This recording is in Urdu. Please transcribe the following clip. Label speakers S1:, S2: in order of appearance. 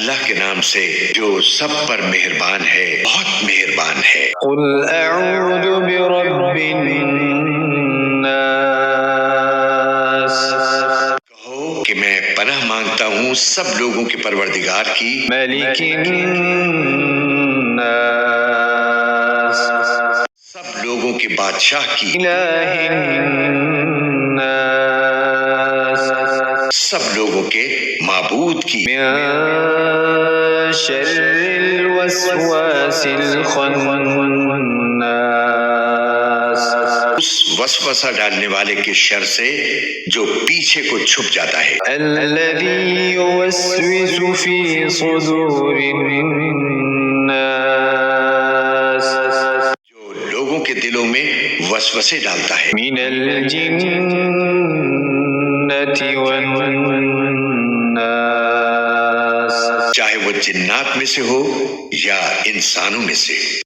S1: اللہ کے نام سے جو سب پر مہربان ہے، بہت مہربان ہے۔
S2: قل اعوذ برب الناس،
S1: کہو کہ میں پناہ مانگتا ہوں سب لوگوں کے پروردگار کی،
S2: ملک الناس،
S1: سب لوگوں کے بادشاہ کی،
S2: الہ الناس،
S1: سب لوگوں کے معبود کی،
S2: من شر الوسواس الخناس،
S1: اس وسوسہ ڈالنے والے کے شر سے جو پیچھے کو چھپ جاتا ہے،
S2: الذي يوسوس في صدور الناس،
S1: جو لوگوں کے دلوں میں وسوسے ڈالتا ہے،
S2: من الجنة والناس،
S1: چاہے وہ جنات میں سے ہو یا انسانوں میں سے۔